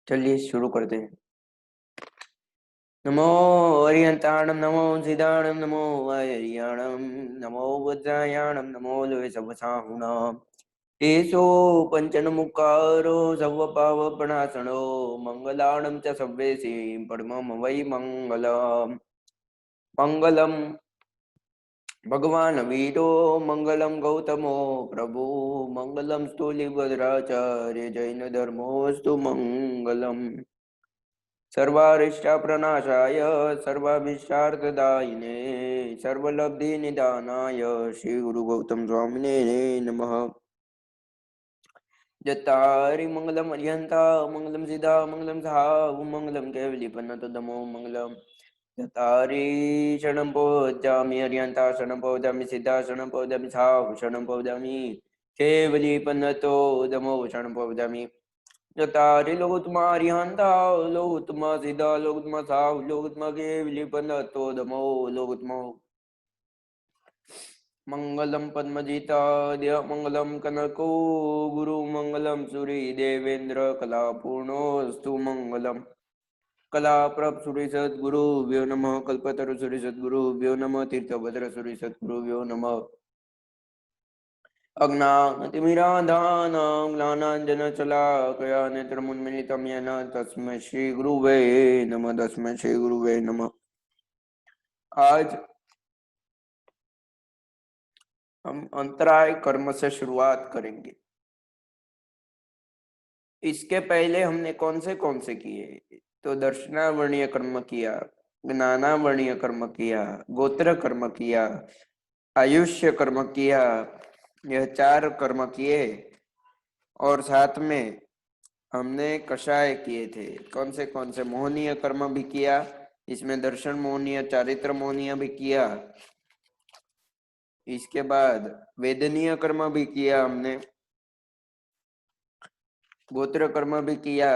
चलिए शुरू करते हैं। नमो अर्यंताणम नमो सिदाणम नमो वायरियाणम नमो वज्रायाणम नमो लोयसवसाहुणाम एषो पंचनमुखारो सर्वपावपणासनो मंगलाणं च सव्येसी परमं वै मंगलम् मंगलम भगवान वीरो मंगलम गौतमो प्रभु मंगलम स्थूलिभद्राचार्य जैन धर्मोस्तु मंगलम सर्वारिष्टप्रणाशाय सर्वाभीष्टार्थदायिने सर्वलब्धिनिदानाय श्री गुरु गौतम स्वामिने नमः। जतारि मंगलम अर्यंता मंगलम सिद्धा मंगलम साहु मंगलम केवलीपन्नतोदमो मंगलम जतारि शरणं पौजामि अर्यंता शरणं पौजामि सिद्धा शरणं पौजामि साहु शरणं पौजामि केवलीपन्नतोदमो शरणं पौजामि जतारि लोकुत्मा अरिहंता लोकुत्मा सिद्धा लोकुत्मा साहु लोकुत्मा केवलीपन्नतोदमो लोकुत्मा मंगलम पद्मजिताद्य मंगलम कनको गुरु मंगलम सूरी देवेंद्र कला पूर्णोस्तु मंगलम कला प्रभ सूरी सद्गुरु व्यो नमः कल्पतरु सूरी सद्गुरु व्यो नमः तीर्थभद्र सूरी सद्गुरु व्यो नमः अज्ञानतिमिरान्धानां ज्ञानाञ्जनशलाकया नेत्रमुन्मिलितं येन तस्मै श्रीगुरुवे नमः तस्मै श्रीगुरुवे नमः। आज हम अंतराय कर्म से शुरुआत करेंगे। इसके पहले हमने कौन से किए? तो दर्शनावर्णीय कर्म किया, ज्ञानावर्णीय कर्म किया, गोत्र कर्म किया, आयुष्य कर्म किया। यह 4 कर्म किए और साथ में हमने कषाय किए थे। कौन से मोहनीय कर्म भी किया, इसमें दर्शन मोहनीय, चारित्र मोहनीय भी किया। इसके बाद वेदनीय कर्म भी किया हमने, गोत्र कर्म भी किया,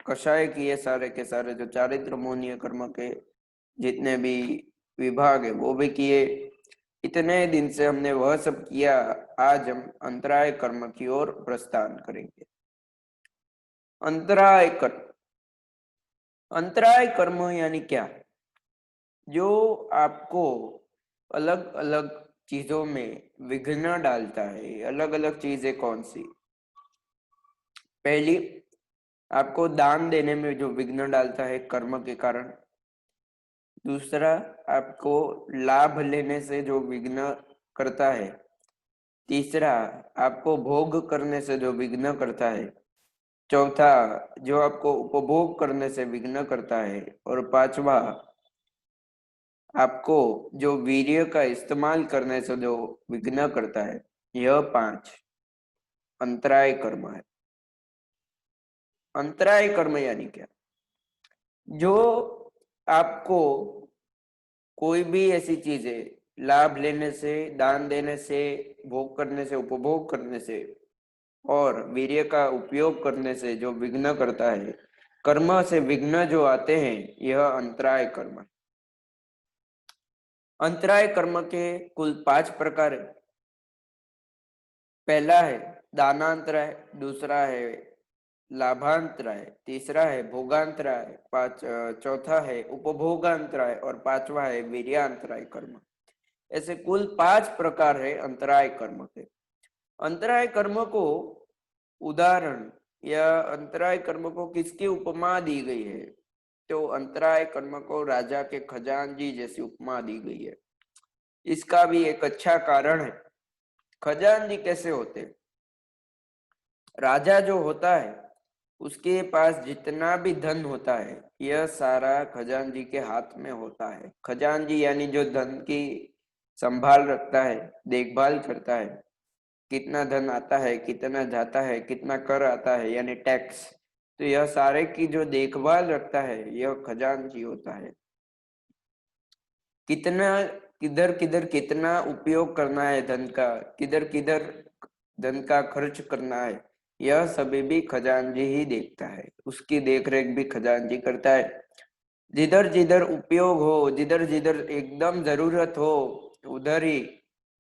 कषाय किए, सारे के सारे जो चारित्र मोहनीय कर्म के जितने भी विभाग है वो भी किए। इतने दिन से हमने वह सब किया। आज हम अंतराय कर्म की ओर प्रस्थान करेंगे। अंतराय कर्म, अंतराय कर्म यानी क्या? जो आपको अलग अलग चीजों में विघ्न डालता है। अलग अलग चीजें कौन सी? पहली, आपको दान देने में जो विघ्न डालता है कर्म के कारण। दूसरा, आपको लाभ लेने से जो विघ्न करता है। तीसरा, आपको भोग करने से जो विघ्न करता है। चौथा, जो आपको उपभोग करने से विघ्न करता है। और पांचवा, आपको जो वीर्य का इस्तेमाल करने से जो विघ्न करता है। यह 5 अंतराय कर्म है। अंतराय कर्म यानी क्या? जो आपको कोई भी ऐसी चीजें लाभ लेने से, दान देने से, भोग करने से, उपभोग करने से और वीर्य का उपयोग करने से जो विघ्न करता है, कर्म से विघ्न जो आते हैं, यह अंतराय कर्म है। अंतराय कर्म के कुल 5 प्रकार है। पहला है दानांतराय, दूसरा है लाभांतराय, तीसरा है भोगांतराय, चौथा है उपभोगांतराय और पांचवा है वीर्यांतराय कर्म। ऐसे कुल 5 प्रकार है अंतराय कर्म के। अंतराय कर्म को उदाहरण या अंतराय कर्म को किसकी उपमा दी गई है? तो अंतराय कर्म को राजा के खजांची जैसी उपमा दी गई है। इसका भी एक अच्छा कारण है। खजांची कैसे होते? राजा जो होता है उसके पास जितना भी धन होता है, यह सारा खजांची के हाथ में होता है। खजांची यानी जो धन की संभाल रखता है, देखभाल करता है। कितना धन आता है, कितना जाता है, कितना कर आता है यानी टैक्स, तो यह सारे की जो देखभाल रखता है, यह खजांची होता है। कितना किधर किधर कितना उपयोग करना है धन का, किधर किधर धन का खर्च करना है, यह सभी भी खजांची ही देखता है। उसकी देखरेख भी खजांची करता है। जिधर जिधर उपयोग हो, जिधर जिधर एकदम जरूरत हो, उधर ही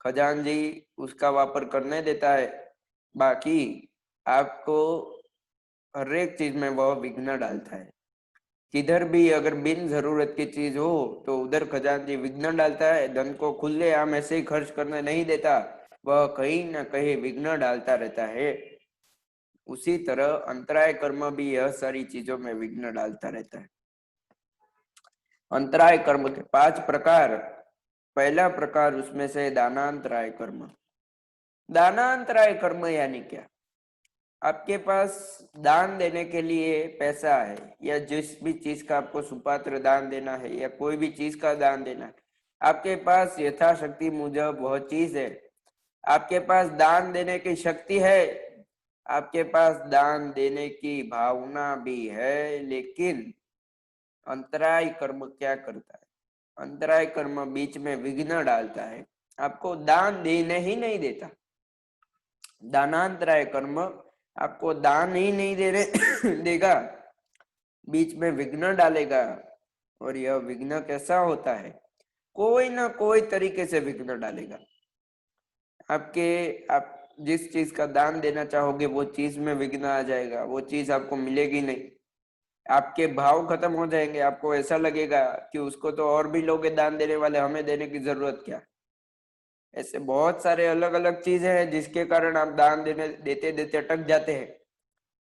खजांची उसका वापर करने देता है। बाकी आपको हर एक चीज में वह विघ्न डालता है। किधर भी अगर बिन जरूरत की चीज हो तो उधर खजांची विघ्न डालता है। धन को खुलेआम ऐसे ही खर्च करने नहीं देता, वह कहीं ना कहीं विघ्न डालता रहता है। उसी तरह अंतराय कर्म भी यह सारी चीजों में विघ्न डालता रहता है। अंतराय कर्म के 5 प्रकार। पहला प्रकार उसमें से दानांतराय कर्म। दानांतराय कर्म यानी क्या? आपके पास दान देने के लिए पैसा है, या जिस भी चीज का आपको सुपात्र दान देना है, या कोई भी चीज का दान देना है, आपके पास यथाशक्ति मुजब वह चीज है। आपके पास दान देने की शक्ति है, आपके पास दान देने की भावना भी है, लेकिन अंतराय कर्म क्या करता है? अंतराय कर्म बीच में विघ्न डालता है, आपको दान देने ही नहीं देता। दानांतराय कर्म आपको दान ही नहीं देने देगा, बीच में विघ्न डालेगा। और यह विघ्न कैसा होता है? कोई ना कोई तरीके से विघ्न डालेगा। आप जिस चीज का दान देना चाहोगे वो चीज में विघ्न आ जाएगा, वो चीज आपको मिलेगी नहीं। आपके भाव खत्म हो जाएंगे, आपको ऐसा लगेगा कि उसको तो और भी लोग दान देने वाले, हमें देने की जरूरत क्या। ऐसे बहुत सारे अलग अलग चीजें हैं जिसके कारण आप दान देने देते देते अटक जाते हैं।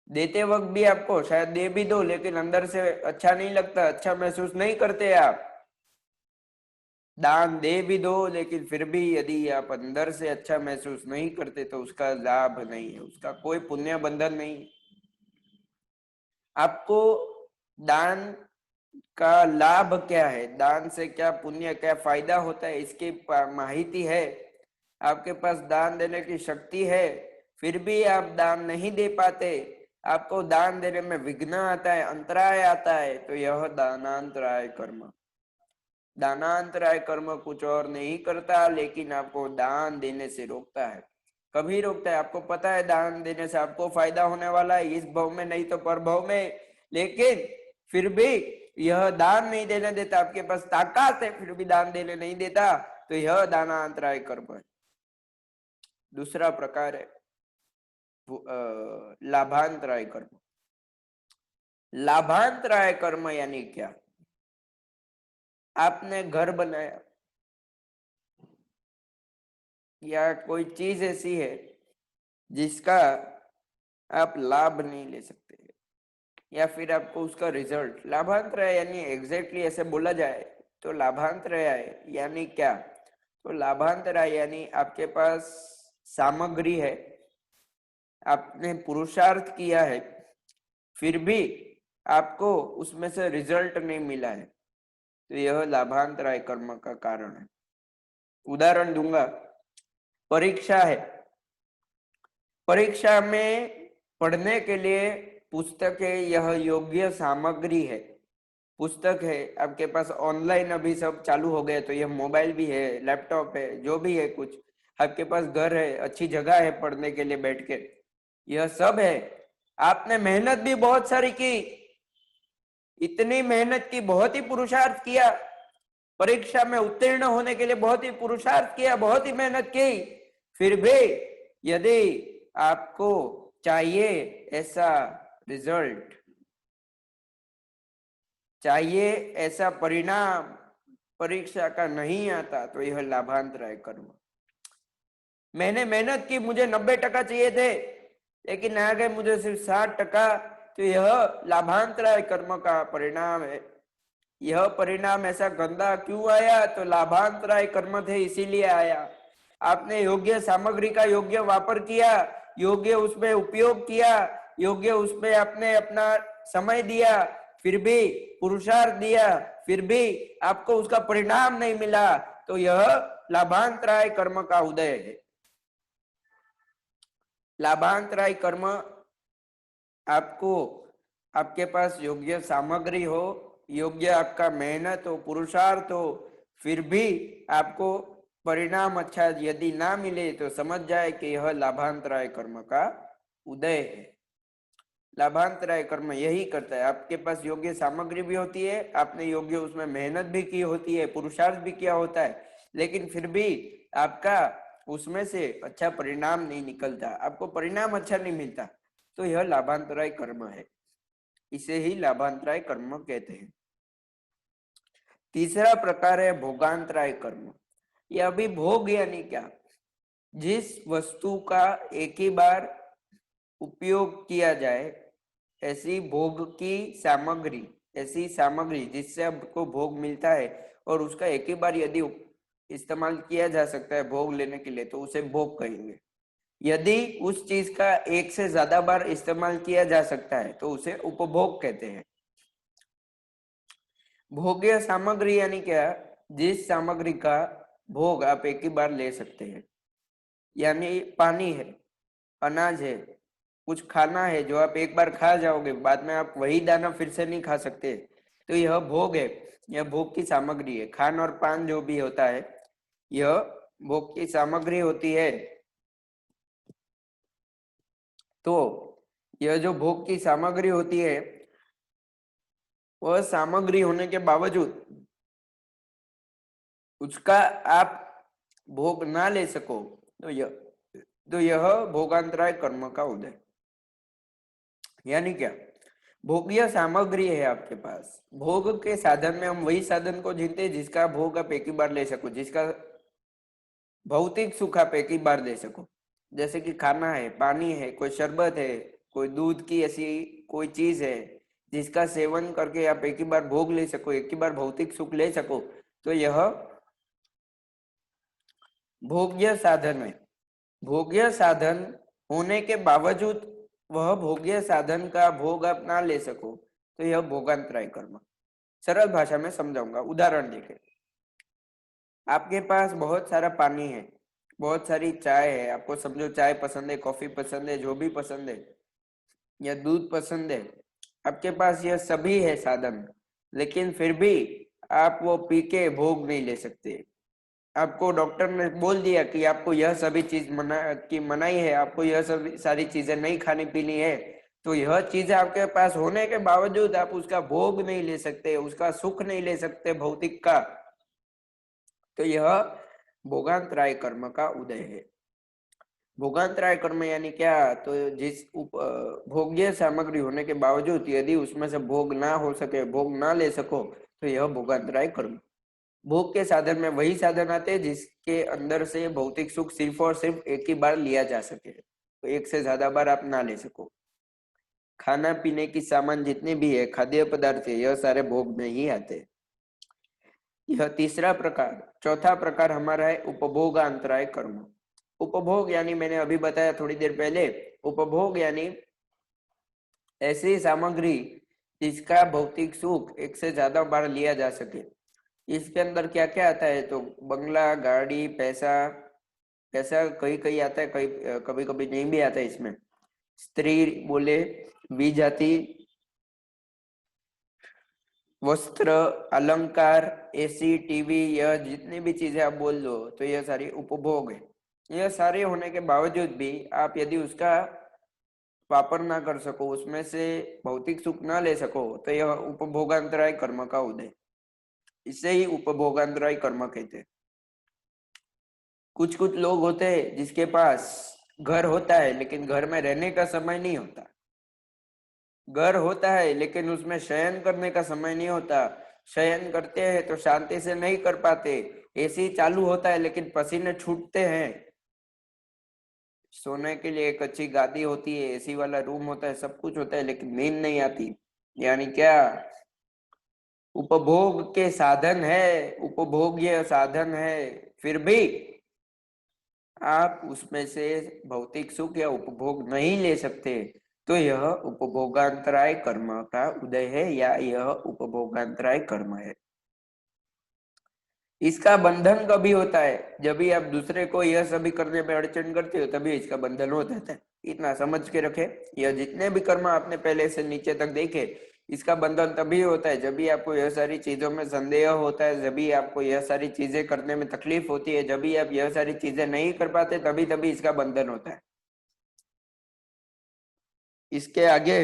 देते वक्त भी आपको शायद दे भी दो, लेकिन अंदर से अच्छा नहीं लगता, अच्छा महसूस नहीं करते आप। दान दे भी दो, लेकिन फिर भी यदि आप अंदर से अच्छा महसूस नहीं करते तो उसका लाभ नहीं है, उसका कोई पुण्य बंधन नहीं। आपको दान का लाभ क्या है, दान से क्या पुण्य क्या फायदा होता है, इसकी माहिती है। आपके पास दान देने की शक्ति है, फिर भी आप दान नहीं दे पाते, आपको दान देने में विघ्न आता है, अंतराय आता है, तो यह दानांतराय कर्म। दानांतराय कर्म कुछ और नहीं करता, लेकिन आपको दान देने से रोकता है। कभी रोकता है? आपको पता है दान देने से आपको फायदा होने वाला है, इस भव में नहीं तो पर भव में, लेकिन फिर भी यह दान नहीं देने देता। आपके पास ताकत है, फिर भी दान देने नहीं देता, तो यह दानांतराय कर्म है। दूसरा प्रकार है लाभांतराय कर्म। लाभांतराय कर्म यानी क्या? आपने घर बनाया या कोई चीज ऐसी है जिसका आप लाभ नहीं ले सकते, या फिर आपको उसका रिजल्ट लाभांतराय यानी एग्जैक्टली ऐसे बोला जाए तो लाभांतराय यानी क्या? तो लाभांतराय यानी आपके पास सामग्री है, आपने पुरुषार्थ किया है, फिर भी आपको उसमें से रिजल्ट नहीं मिला है, तो यह लाभांतराय कर्म का कारण है। उदाहरण दूंगा, परीक्षा है, परीक्षा में पढ़ने के लिए पुस्तक है, यह योग्य सामग्री है। पुस्तक है आपके पास, ऑनलाइन अभी सब चालू हो गए, तो यह मोबाइल भी है, लैपटॉप है, जो भी है कुछ आपके पास, घर है, अच्छी जगह है पढ़ने के लिए बैठ के, यह सब है। आपने मेहनत भी बहुत सारी की, इतनी मेहनत की, बहुत ही पुरुषार्थ किया, परीक्षा में उत्तीर्ण होने के लिए बहुत ही पुरुषार्थ किया, बहुत ही मेहनत की, फिर भी यदि आपको चाहिए ऐसा रिजल्ट, चाहिए ऐसा परिणाम परीक्षा का नहीं आता, तो यह लाभांतराय कर्म। मैंने मेहनत की, मुझे 90% चाहिए थे, लेकिन आ गए मुझे सिर्फ 60%, तो यह लाभांतराय कर्म का परिणाम है। यह परिणाम ऐसा गंदा क्यों आया? तो लाभांतराय कर्म थे इसीलिए आया। आपने योग्य सामग्री का योग्य वापर किया, योग्य उसमें उपयोग किया, योग्य उसमें आपने अपना समय दिया, फिर भी पुरुषार्थ दिया, फिर भी आपको उसका परिणाम नहीं मिला, तो यह लाभांतराय कर्म का उदय है। लाभांतराय कर्म आपको, आपके पास योग्य सामग्री हो, योग्य आपका मेहनत हो, पुरुषार्थ हो, फिर भी आपको परिणाम अच्छा यदि ना मिले, तो समझ जाए कि यह लाभांतराय कर्म का उदय है। लाभांतराय कर्म यही करता है, आपके पास योग्य सामग्री भी होती है, आपने योग्य उसमें मेहनत भी की होती है, पुरुषार्थ भी किया होता है, लेकिन फिर भी आपका उसमें से अच्छा परिणाम नहीं निकलता, आपको परिणाम अच्छा नहीं मिलता, तो यह लाभांतराय कर्म है, इसे ही लाभांतराय कर्म कहते हैं। तीसरा प्रकार है भोगांतराय कर्म। यह अभी भोग यानी क्या, जिस वस्तु का एक ही बार उपयोग किया जाए, ऐसी भोग की सामग्री, ऐसी सामग्री जिससे आपको भोग मिलता है और उसका एक ही बार यदि इस्तेमाल किया जा सकता है भोग लेने के लिए, तो उसे भोग कहेंगे। यदि उस चीज का एक से ज्यादा बार इस्तेमाल किया जा सकता है तो उसे उपभोग कहते हैं। भोग्य सामग्री यानी क्या, जिस सामग्री का भोग आप एक ही बार ले सकते हैं, यानी पानी है, अनाज है, कुछ खाना है जो आप एक बार खा जाओगे, बाद में आप वही दाना फिर से नहीं खा सकते, तो यह भोग है, यह भोग की सामग्री है। खान और पान जो भी होता है यह भोग की सामग्री होती है। तो यह जो भोग की सामग्री होती है, वह सामग्री होने के बावजूद उसका आप भोग ना ले सको, तो यह भोगांतराय कर्म का उदय। यानी क्या, भोग्य सामग्री है आपके पास, भोग के साधन में हम वही साधन को गिनते हैं जिसका भोग आप एक ही बार ले सको, जिसका भौतिक सुख आप एक ही बार ले सको। जैसे कि खाना है, पानी है, कोई शरबत है, कोई दूध की ऐसी कोई चीज है जिसका सेवन करके आप एक ही बार भोग ले सको, एक ही बार भौतिक सुख ले सको, तो यह भोग्य साधन है। भोग्य साधन होने के बावजूद वह भोग्य साधन का भोग आप ना ले सको, तो यह भोगांतराय कर्म। सरल भाषा में समझाऊंगा, उदाहरण देखें। आपके पास बहुत सारा पानी है, बहुत सारी चाय है, आपको समझो चाय पसंद है, कॉफी पसंद है, जो भी पसंद है, या दूध पसंद है, आपके पास यह सभी है साधन, लेकिन फिर भी आप वो पी के भोग नहीं ले सकते। आपको डॉक्टर ने बोल दिया कि आपको यह सभी चीज मनाही है, आपको यह सभी सारी चीजें नहीं खानी पीनी है, तो यह चीजें आपके पास होने के बावजूद आप उसका भोग नहीं ले सकते, उसका सुख नहीं ले सकते भौतिक का, तो यह भोगांतराय कर्म का उदय है। भोगांतराय कर्म यानी क्या, तो जिस भोग्य सामग्री होने के बावजूद यदि उसमें से भोग ना हो सके, भोग ना ले सको, तो यह भोगांतराय कर्म। भोग के साधन में वही साधन आते हैं जिसके अंदर से भौतिक सुख सिर्फ और सिर्फ एक ही बार लिया जा सके, तो एक से ज्यादा बार आप ना ले सको। खाना पीने की सामान जितने भी है, खाद्य पदार्थ है, यह सारे भोग में ही आते हैं। यह तीसरा प्रकार। चौथा प्रकार हमारा है उपभोगांतराय कर्म। उपभोग यानी मैंने अभी बताया थोड़ी देर पहले, उपभोग यानी ऐसी सामग्री जिसका भौतिक सुख एक से ज्यादा बार लिया जा सके। इसके अंदर क्या क्या आता है, तो बंगला, गाड़ी, पैसा, पैसा कहीं कहीं आता है, कहीं कभी कभी नहीं भी आता है इसमें। स्त्री बोले, विजाति, वस्त्र, अलंकार, एसी, टीवी, यह जितनी भी चीजें आप बोल दो, तो यह सारी उपभोग है। यह सारे होने के बावजूद भी आप यदि उसका वापर ना कर सको, उसमें से भौतिक सुख ना ले सको, तो यह उपभोगांतराय कर्म का उदय। इसे ही उपभोगांतराय कर्म कहते हैं। कुछ कुछ लोग होते हैं जिसके पास घर होता है लेकिन घर में रहने का समय नहीं होता, घर होता है लेकिन उसमें शयन करने का समय नहीं होता, शयन करते हैं तो शांति से नहीं कर पाते, एसी चालू होता है लेकिन पसीने छूटते हैं, सोने के लिए एक अच्छी गादी होती है, एसी वाला रूम होता है, सब कुछ होता है, लेकिन नींद नहीं आती। यानी क्या, उपभोग के साधन है, उपभोग्य साधन है, फिर भी आप उसमें से भौतिक सुख या उपभोग नहीं ले सकते, तो यह उपभोगांतराय कर्म का उदय है, या यह उपभोगांतराय कर्म है। इसका बंधन कभी होता है, जब भी आप दूसरे को यह सभी करने में अड़चन करते हो, तभी इसका बंधन हो जाता है। इतना समझ के रखे, यह जितने भी कर्म आपने पहले से नीचे तक देखे, इसका बंधन तभी होता है जब भी आपको यह सारी चीजों में संदेह होता है, जब भी आपको यह सारी चीजें करने में तकलीफ होती है, जब भी आप यह सारी चीजें नहीं कर पाते, तभी तभी इसका बंधन होता है। इसके आगे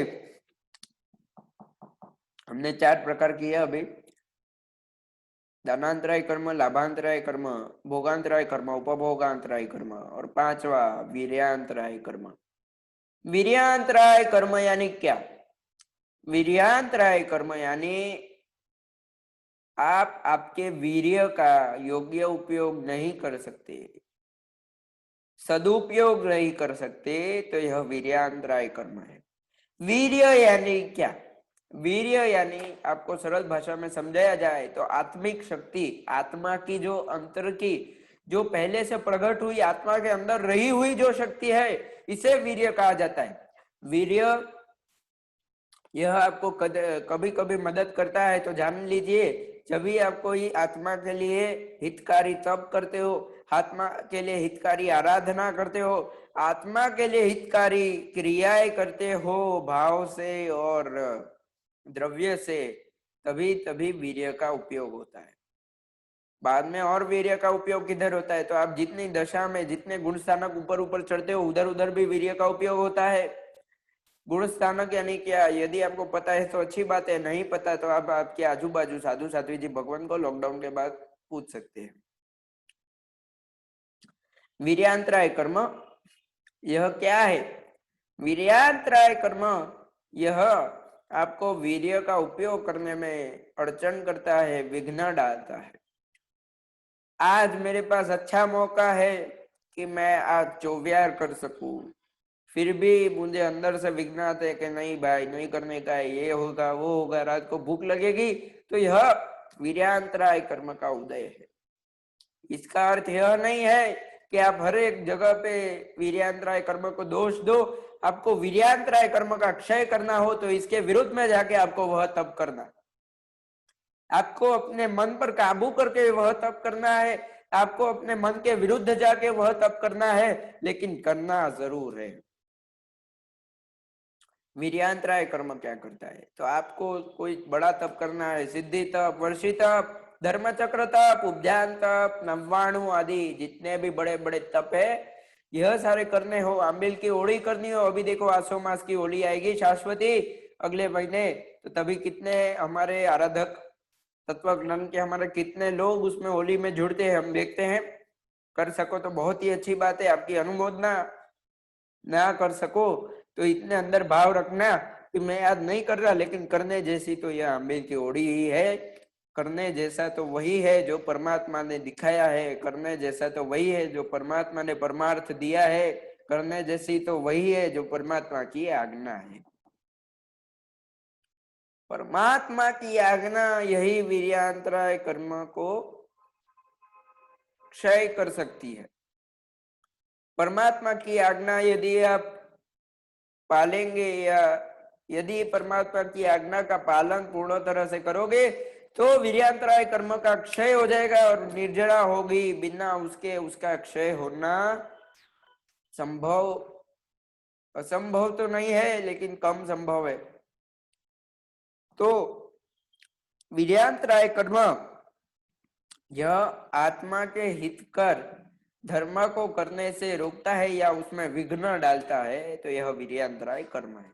हमने 4 प्रकार किए अभी, दानांतराय कर्म, लाभांतराय कर्म, भोगांतराय कर्म, उपभोगांतराय कर्म, और 5वां वीर्यांतराय कर्म। वीर्यांतराय कर्म यानी क्या? वीर्यांतराय कर्म यानी आप आपके वीर्य का योग्य उपयोग नहीं कर सकते, सदुपयोग नहीं कर सकते, तो यह वीर्यांतराय कर्म है। वीर्य यानी क्या? वीर्य यानी आपको सरल भाषा में समझाया जाए तो आत्मिक शक्ति, आत्मा की जो अंतर की, जो पहले से प्रकट हुई आत्मा के अंदर रही हुई जो शक्ति है, इसे वीर्य कहा जाता है। वीर्य यह आपको कभी कभी मदद करता है, तो जान लीजिए जब भी आप कोई आत्मा के लिए हितकारी तप करते हो, आत्मा के लिए हितकारी आराधना करते हो, आत्मा के लिए हितकारी क्रियाएं करते हो भाव से और द्रव्य से, तभी तभी वीर्य का उपयोग होता है। बाद में और वीर्य का उपयोग किधर होता है? तो आप जितनी दशा में जितने गुण स्थानक ऊपर ऊपर चढ़ते हो, उधर उधर भी वीर्य का उपयोग होता है। गुण स्थानक यानी क्या? यदि आपको पता है तो अच्छी बात है, नहीं पता तो आप आपके आजू बाजू साधु साध्वी जी भगवान को लॉकडाउन के बाद पूछ सकते हैं। वीर्यांतराय कर्म यह क्या है? वीर्यांतराय कर्म यह आपको वीर्य का उपयोग करने में अड़चन करता है, विघ्न डालता है। आज मेरे पास अच्छा मौका है कि मैं आज चौव्यार कर सकूं, फिर भी मुझे अंदर से विघ्न आते हैं कि नहीं भाई नहीं करने का है, ये होगा वो होगा, रात को भूख लगेगी, तो यह वीर्यांतराय कर्म का उदय है। इसका अर्थ यह नहीं है कि आप हर एक जगह पे वीर्यांतराय कर्म को दोष दो। आपको वीर्यांतराय कर्म का क्षय करना हो तो इसके विरुद्ध में जाके आपको वह तप करना, आपको अपने मन पर काबू करके वह तप करना है, आपको अपने मन के विरुद्ध जाके वह तप करना है, लेकिन करना जरूर है। वीर्यांतराय कर्म क्या करता है? तो आपको कोई बड़ा तप करना है, सिद्धि तप, वर्षी तप, धर्मचक्र तप, उपध्यान तप, नवाणु आदि जितने भी बड़े बड़े तप है, यह सारे करने हो, आंबिल की होली करनी हो, अभी देखो आसो मास की होली आएगी शाश्वती अगले महीने, तो तभी कितने हमारे आराधक तत्वज्ञान के हमारे कितने लोग उसमें होली में जुड़ते हैं, हम देखते हैं। कर सको तो बहुत ही अच्छी बात है, आपकी अनुमोदना, ना कर सको तो इतने अंदर भाव रखना कि मैं याद नहीं कर रहा, लेकिन करने जैसी तो यह आंबेल की ओड़ी ही है, करने जैसा तो वही है जो परमात्मा ने दिखाया है, करने जैसा तो वही है जो परमात्मा ने परमार्थ दिया है, करने जैसी तो वही है जो परमात्मा की आज्ञा है। परमात्मा की आज्ञा यही वीर्यांतराय कर्म को क्षय कर सकती है। परमात्मा की आज्ञा यदि आप पालेंगे, या यदि परमात्मा की आज्ञा का पालन पूर्ण तरह से करोगे तो वीर्यांतराय कर्म का क्षय हो जाएगा और निर्जरा होगी, बिना उसके उसका क्षय होना संभव, असंभव तो नहीं है लेकिन कम संभव है। तो वीर्यांतराय कर्म यह आत्मा के हितकर धर्म को करने से रोकता है या उसमें विघ्न डालता है, तो यह वीर्यांतराय कर्म है।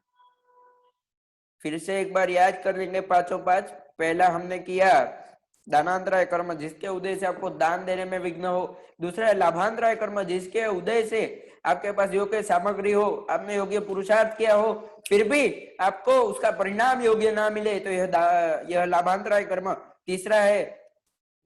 फिर से एक बार याद कर लेंगे पांचों पांच। पहला हमने किया दानांतराय कर्म, जिसके उदय से आपको दान देने में विघ्न हो। दूसरा है लाभांतराय कर्म, जिसके उदय से आपके पास योग्य सामग्री हो, आपने योग्य पुरुषार्थ किया हो, फिर भी आपको उसका परिणाम योग्य ना मिले, तो यह लाभांतराय कर्म। तीसरा है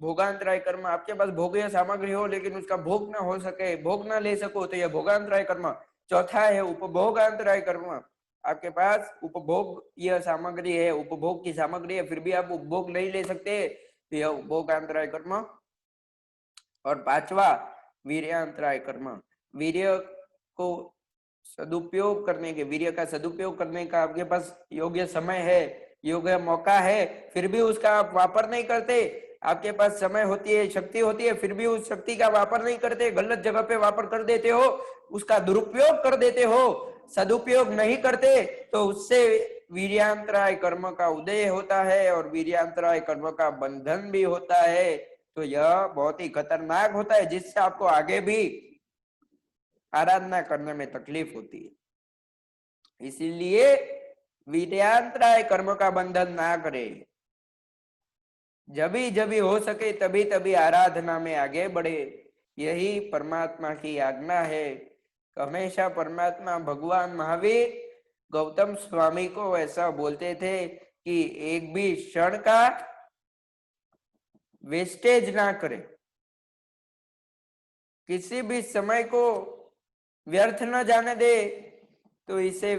भोगांतराय कर्म, आपके पास भोग्य सामग्री हो लेकिन उसका भोग ना हो सके, भोग ना ले सको, तो यह भोगांतराय कर्म। चौथा है उपभोगांतराय कर्म, आपके पास उपभोग यह सामग्री है, उपभोग की सामग्री है, फिर भी आप उपभोग नहीं ले सकते, तो यह उपभोगांतराय कर्म। और पांचवा वीर्यांतराय कर्म, वीर्य को सदुपयोग करने के, वीर्य का सदुपयोग करने का आपके पास योग्य समय है, योग्य मौका है, फिर भी उसका आप वापर नहीं करते। आपके पास समय होती है, शक्ति होती है, फिर भी उस शक्ति का वापर नहीं करते, गलत जगह पे वापर कर देते हो, उसका दुरुपयोग कर देते हो, सदुपयोग नहीं करते, तो उससे वीर्यांतराय कर्म का उदय होता है और वीर्यांतराय कर्म का बंधन भी होता है। तो यह बहुत ही खतरनाक होता है, जिससे आपको आगे भी आराधना करने में तकलीफ होती है। इसीलिए वीर्यांतराय कर्म का बंधन ना करे, जब भी हो सके तभी तभी आराधना में आगे बढ़े, यही परमात्मा की आज्ञा है। हमेशा परमात्मा, भगवान, महावीर, गौतम स्वामी को ऐसा बोलते थे कि एक भी क्षण का वेस्टेज ना करे, किसी भी समय को व्यर्थ न जाने दे। तो इसे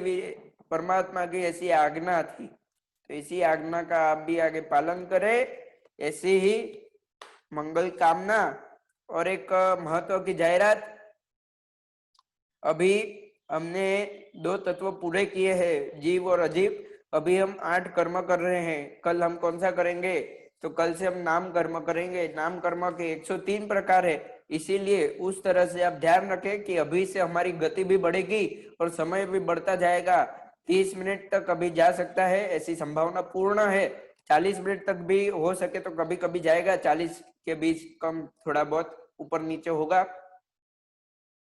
परमात्मा की ऐसी आज्ञा थी, तो इसी आज्ञा का आप भी आगे पालन करें। ऐसी ही मंगल कामना। और एक महत्व की जाहिरात, अभी हमने 2 तत्व पूरे किए हैं, जीव और अजीव। अभी हम 8 कर्म कर रहे हैं। कल हम कौन सा करेंगे? तो कल से हम नाम कर्म करेंगे। नाम कर्म के 103 प्रकार है, इसीलिए उस तरह से आप ध्यान रखें कि अभी से हमारी गति भी बढ़ेगी और समय भी बढ़ता जाएगा। 30 मिनट तक अभी जा सकता है, ऐसी संभावना पूर्ण है। 40 मिनट तक भी हो सके तो कभी कभी जाएगा, 40 के बीच कम थोड़ा बहुत ऊपर नीचे होगा,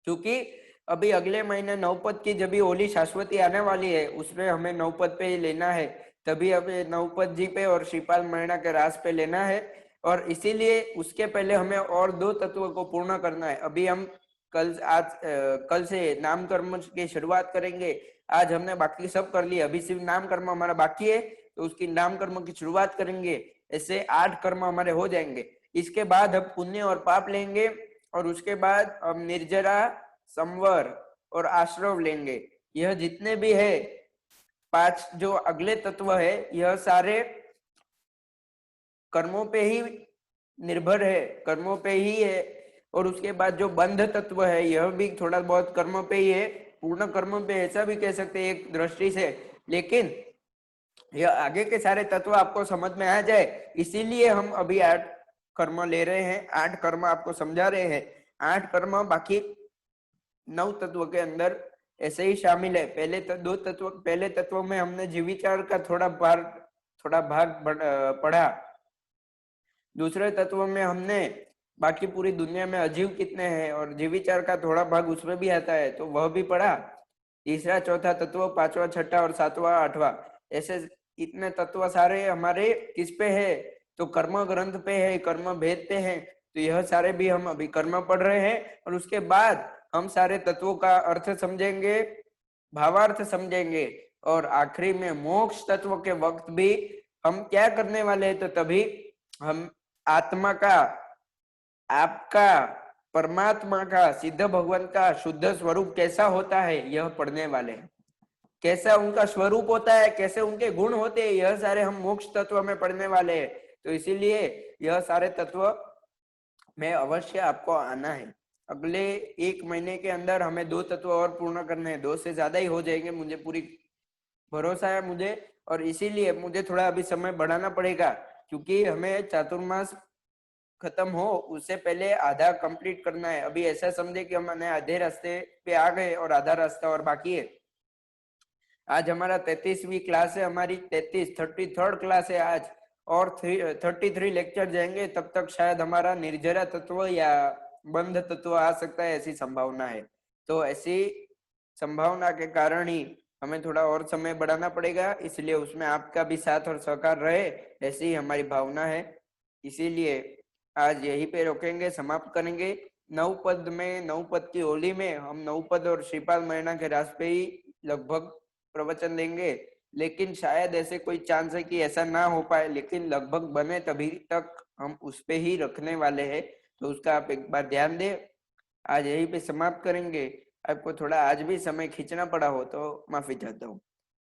क्योंकि अभी अगले महीने नवपद की जब भी होली शाश्वती आने वाली है, उसमें हमें नवपद पे ही लेना है। तभी हमें नवपद जी पे और श्रीपाल महीना के रास पे लेना है। और इसीलिए उसके पहले हमें और 2 तत्वों को पूर्ण करना है। अभी हम कल से नाम कर्म की शुरुआत करेंगे। आज हमने बाकी सब कर लिया, अभी सिर्फ नाम कर्म हमारा बाकी है, तो उसकी नाम कर्म की शुरुआत करेंगे। ऐसे 8 कर्म हमारे हो जाएंगे। इसके बाद हम पुण्य और पाप लेंगे, और उसके बाद हम निर्जरा, संवर और आश्रव लेंगे। यह जितने भी है 5 जो अगले तत्व है, यह सारे कर्मों पे ही निर्भर है, कर्मों पे ही है। और उसके बाद जो बंध तत्व है, यह भी थोड़ा बहुत कर्मों पे ही है, पूर्ण कर्मों पे ऐसा भी कह सकते हैं एक दृष्टि से। लेकिन यह आगे के सारे तत्व आपको समझ में आ जाए, इसीलिए हम अभी 8 कर्म ले रहे हैं, 8 कर्म आपको समझा रहे हैं। 8 कर्म बाकी 9 तत्व के अंदर ऐसे ही शामिल है। पहले तत्व में हमने जीविचार का थोड़ा भाग पढ़ा। दूसरे तत्व में हमने बाकी पूरी दुनिया में अजीव कितने हैं और जीविचार का थोड़ा भाग उसमें भी आता है, तो वह भी पढ़ा। तीसरा, चौथा तत्व, 5वां, 6ठा और 7वां, 8वां, ऐसे इतने तत्व सारे हमारे किस पे है? तो कर्म ग्रंथ पे है, कर्म भेद पे है। तो यह सारे भी हम अभी कर्म पढ़ रहे हैं, और उसके बाद हम सारे तत्वों का अर्थ समझेंगे, भावार्थ समझेंगे, और आखिरी में मोक्ष तत्व के वक्त भी हम क्या करने वाले हैं? तो तभी हम आत्मा का, आपका, परमात्मा का, सिद्ध भगवान का शुद्ध स्वरूप कैसा होता है यह पढ़ने वाले हैं। कैसा उनका स्वरूप होता है, कैसे उनके गुण होते हैं, यह सारे हम मोक्ष तत्व में पढ़ने वाले हैं। तो इसीलिए यह सारे तत्व में अवश्य आपको आना है। अगले 1 महीने के अंदर हमें 2 तत्व और पूर्ण करने हैं, 2 से ज्यादा ही हो जाएंगे, मुझे पूरी भरोसा है मुझे। और इसीलिए मुझे थोड़ा अभी समय बढ़ाना पड़ेगा, क्योंकि हमें चातुर्मास खत्म हो उससे पहले आधा कंप्लीट करना है। अभी ऐसा समझे कि हमने आधे रास्ते पे आ गए और आधा रास्ता और बाकी है। आज हमारा 33वीं क्लास है, हमारी 33rd क्लास है आज, और 33 लेक्चर जाएंगे, तब तक शायद हमारा निर्जरा तत्व या बंध तत्व आ सकता है, ऐसी संभावना है। तो ऐसी संभावना के कारण ही हमें थोड़ा और समय बढ़ाना पड़ेगा, इसलिए उसमें आपका भी साथ और सहकार रहे, ऐसी ही हमारी भावना है। इसीलिए आज यहीं पे रोकेंगे, समाप्त करेंगे। नवपद की होली में हम नवपद और श्रीपाल महीना के रास पे ही लगभग प्रवचन देंगे, लेकिन शायद ऐसे कोई चांस है कि ऐसा ना हो पाए, लेकिन लगभग बने तभी तक हम उस पे ही रखने वाले हैं। तो उसका आप एक बार ध्यान दें। आज यहीं पे समाप्त करेंगे। आपको थोड़ा आज भी समय खींचना पड़ा हो तो माफी चाहता हूँ।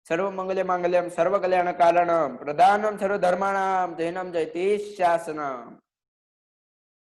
सर्व मंगल मांगल्यम सर्व कल्याण कारणम प्रधानम सर्व धर्माणाम जैनम जयति शासनम।